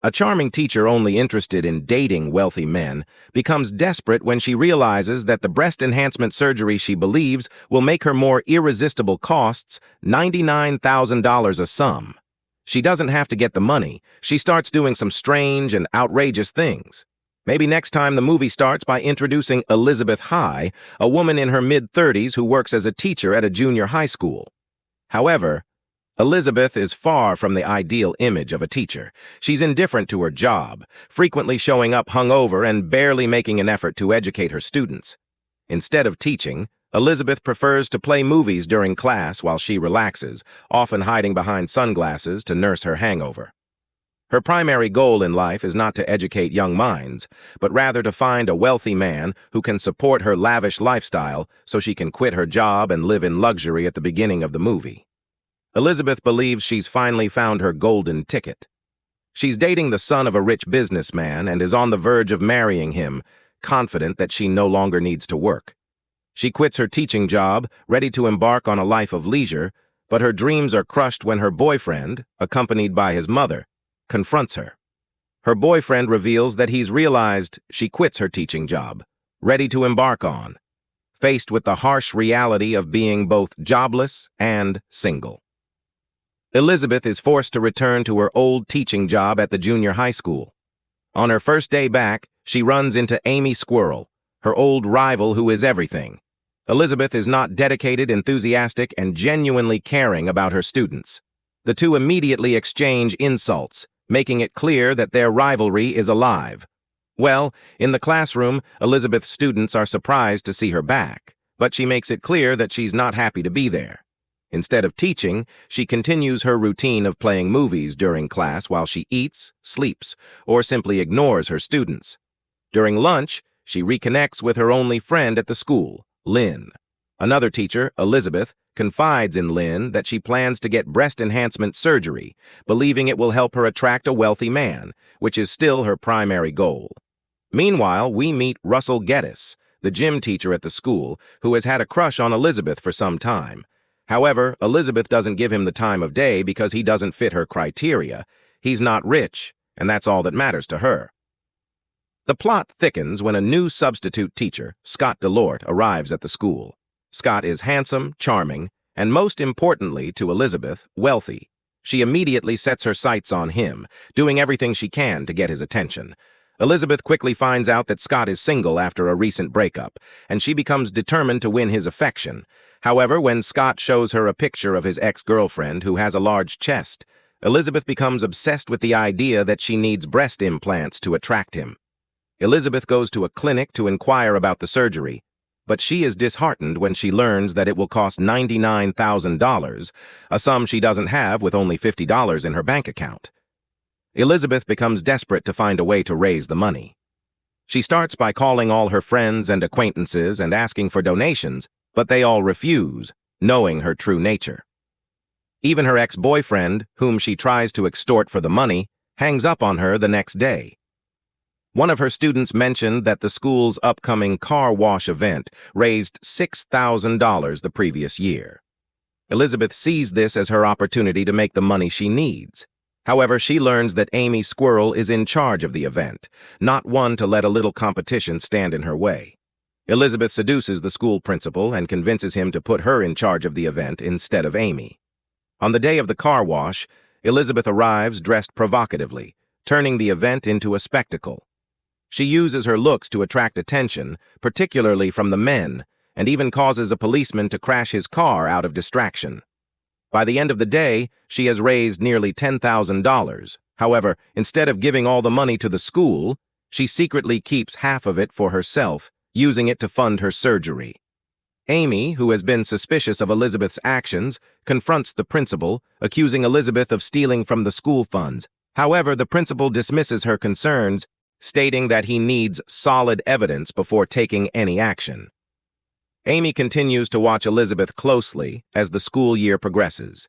A charming teacher only interested in dating wealthy men becomes desperate when she realizes that the breast enhancement surgery she believes will make her more irresistible costs $99,000 a sum. She doesn't have to get the money. She starts doing some strange and outrageous things. Maybe next time the movie starts by introducing Elizabeth High, a woman in her mid-30s who works as a teacher at a junior high school. However, Elizabeth is far from the ideal image of a teacher. She's indifferent to her job, frequently showing up hungover and barely making an effort to educate her students. Instead of teaching, Elizabeth prefers to play movies during class while she relaxes, often hiding behind sunglasses to nurse her hangover. Her primary goal in life is not to educate young minds, but rather to find a wealthy man who can support her lavish lifestyle so she can quit her job and live in luxury at the beginning of the movie. Elizabeth believes she's finally found her golden ticket. She's dating the son of a rich businessman and is on the verge of marrying him, confident that she no longer needs to work. She quits her teaching job, ready to embark on a life of leisure, but her dreams are crushed when her boyfriend, accompanied by his mother, confronts her. Her boyfriend reveals that he's realized she quits her teaching job, ready to embark on, faced with the harsh reality of being both jobless and single. Elizabeth is forced to return to her old teaching job at the junior high school. On her first day back, she runs into Amy Squirrel, her old rival who is everything. Elizabeth is not dedicated, enthusiastic, and genuinely caring about her students. The two immediately exchange insults, making it clear that their rivalry is alive. Well, in the classroom, Elizabeth's students are surprised to see her back, but she makes it clear that she's not happy to be there. Instead of teaching, she continues her routine of playing movies during class while she eats, sleeps, or simply ignores her students. During lunch, she reconnects with her only friend at the school, Lynn. Another teacher, Elizabeth, confides in Lynn that she plans to get breast enhancement surgery, believing it will help her attract a wealthy man, which is still her primary goal. Meanwhile, we meet Russell Geddes, the gym teacher at the school, who has had a crush on Elizabeth for some time. However, Elizabeth doesn't give him the time of day because he doesn't fit her criteria. He's not rich, and that's all that matters to her. The plot thickens when a new substitute teacher, Scott Delort, arrives at the school. Scott is handsome, charming, and most importantly to Elizabeth, wealthy. She immediately sets her sights on him, doing everything she can to get his attention. Elizabeth quickly finds out that Scott is single after a recent breakup, and she becomes determined to win his affection. However, when Scott shows her a picture of his ex-girlfriend who has a large chest, Elizabeth becomes obsessed with the idea that she needs breast implants to attract him. Elizabeth goes to a clinic to inquire about the surgery, but she is disheartened when she learns that it will cost $99,000, a sum she doesn't have with only $50 in her bank account. Elizabeth becomes desperate to find a way to raise the money. She starts by calling all her friends and acquaintances and asking for donations, but they all refuse, knowing her true nature. Even her ex-boyfriend, whom she tries to extort for the money, hangs up on her the next day. One of her students mentioned that the school's upcoming car wash event raised $6,000 the previous year. Elizabeth sees this as her opportunity to make the money she needs. However, she learns that Amy Squirrel is in charge of the event, not one to let a little competition stand in her way. Elizabeth seduces the school principal and convinces him to put her in charge of the event instead of Amy. On the day of the car wash, Elizabeth arrives dressed provocatively, turning the event into a spectacle. She uses her looks to attract attention, particularly from the men, and even causes a policeman to crash his car out of distraction. By the end of the day, she has raised nearly $10,000. However, instead of giving all the money to the school, she secretly keeps half of it for herself, using it to fund her surgery. Amy, who has been suspicious of Elizabeth's actions, confronts the principal, accusing Elizabeth of stealing from the school funds. However, the principal dismisses her concerns, stating that he needs solid evidence before taking any action. Amy continues to watch Elizabeth closely as the school year progresses.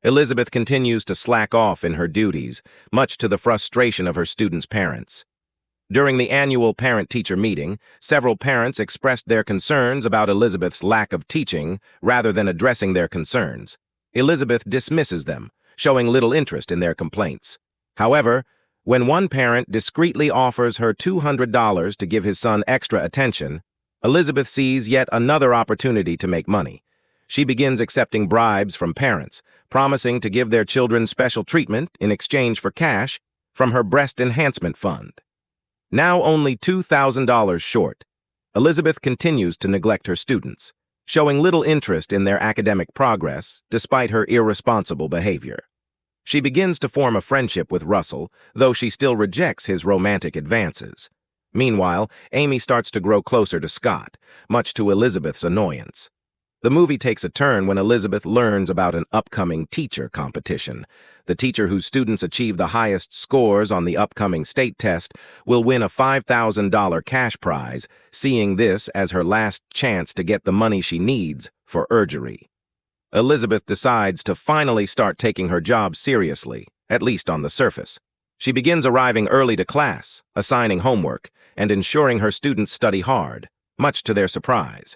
Elizabeth continues to slack off in her duties, much to the frustration of her students' parents. During the annual parent-teacher meeting, several parents expressed their concerns about Elizabeth's lack of teaching rather than addressing their concerns. Elizabeth dismisses them, showing little interest in their complaints. However, When one parent discreetly offers her $200 to give his son extra attention, Elizabeth sees yet another opportunity to make money. She begins accepting bribes from parents, promising to give their children special treatment in exchange for cash from her breast enhancement fund. Now only $2,000 short, Elizabeth continues to neglect her students, showing little interest in their academic progress despite her irresponsible behavior. She begins to form a friendship with Russell, though she still rejects his romantic advances. Meanwhile, Amy starts to grow closer to Scott, much to Elizabeth's annoyance. The movie takes a turn when Elizabeth learns about an upcoming teacher competition. The teacher whose students achieve the highest scores on the upcoming state test will win a $5,000 cash prize, seeing this as her last chance to get the money she needs for urgery. Elizabeth decides to finally start taking her job seriously, at least on the surface. She begins arriving early to class, assigning homework, and ensuring her students study hard, much to their surprise.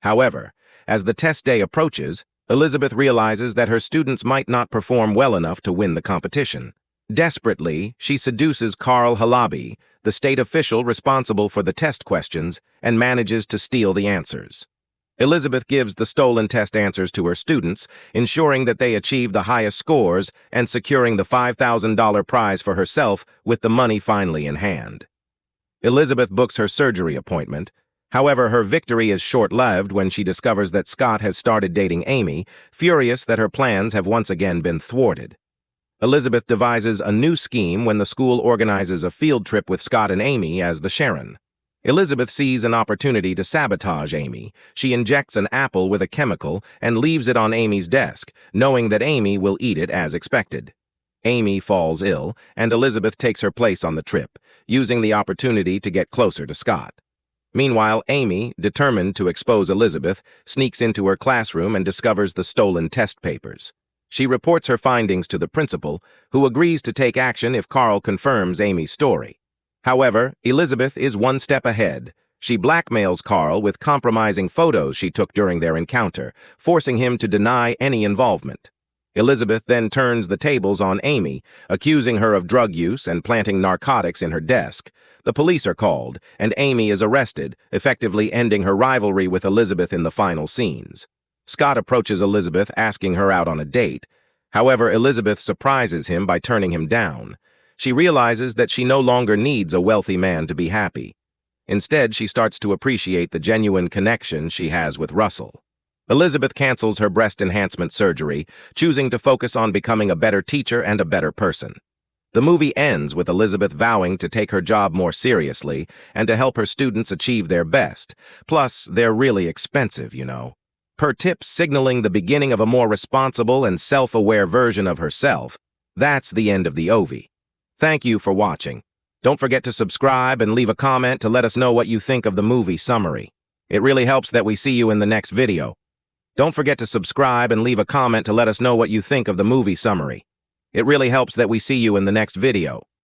However, as the test day approaches, Elizabeth realizes that her students might not perform well enough to win the competition. Desperately, she seduces Carl Halaby, the state official responsible for the test questions, and manages to steal the answers. Elizabeth gives the stolen test answers to her students, ensuring that they achieve the highest scores and securing the $5,000 prize for herself with the money finally in hand. Elizabeth books her surgery appointment. However, her victory is short-lived when she discovers that Scott has started dating Amy, furious that her plans have once again been thwarted. Elizabeth devises a new scheme when the school organizes a field trip with Scott and Amy as the Sharon. Elizabeth sees an opportunity to sabotage Amy. She injects an apple with a chemical and leaves it on Amy's desk, knowing that Amy will eat it as expected. Amy falls ill, and Elizabeth takes her place on the trip, using the opportunity to get closer to Scott. Meanwhile, Amy, determined to expose Elizabeth, sneaks into her classroom and discovers the stolen test papers. She reports her findings to the principal, who agrees to take action if Carl confirms Amy's story. However, Elizabeth is one step ahead. She blackmails Carl with compromising photos she took during their encounter, forcing him to deny any involvement. Elizabeth then turns the tables on Amy, accusing her of drug use and planting narcotics in her desk. The police are called, and Amy is arrested, effectively ending her rivalry with Elizabeth in the final scenes. Scott approaches Elizabeth, asking her out on a date. However, Elizabeth surprises him by turning him down. She realizes that she no longer needs a wealthy man to be happy. Instead, she starts to appreciate the genuine connection she has with Russell. Elizabeth cancels her breast enhancement surgery, choosing to focus on becoming a better teacher and a better person. The movie ends with Elizabeth vowing to take her job more seriously and to help her students achieve their best. Plus, they're really expensive, you know. Per tips signaling the beginning of a more responsible and self-aware version of herself. That's the end of the OV. Thank you for watching. Don't forget to subscribe and leave a comment to let us know what you think of the movie summary. It really helps that we see you in the next video. Don't forget to subscribe and leave a comment to let us know what you think of the movie summary. It really helps that we see you in the next video.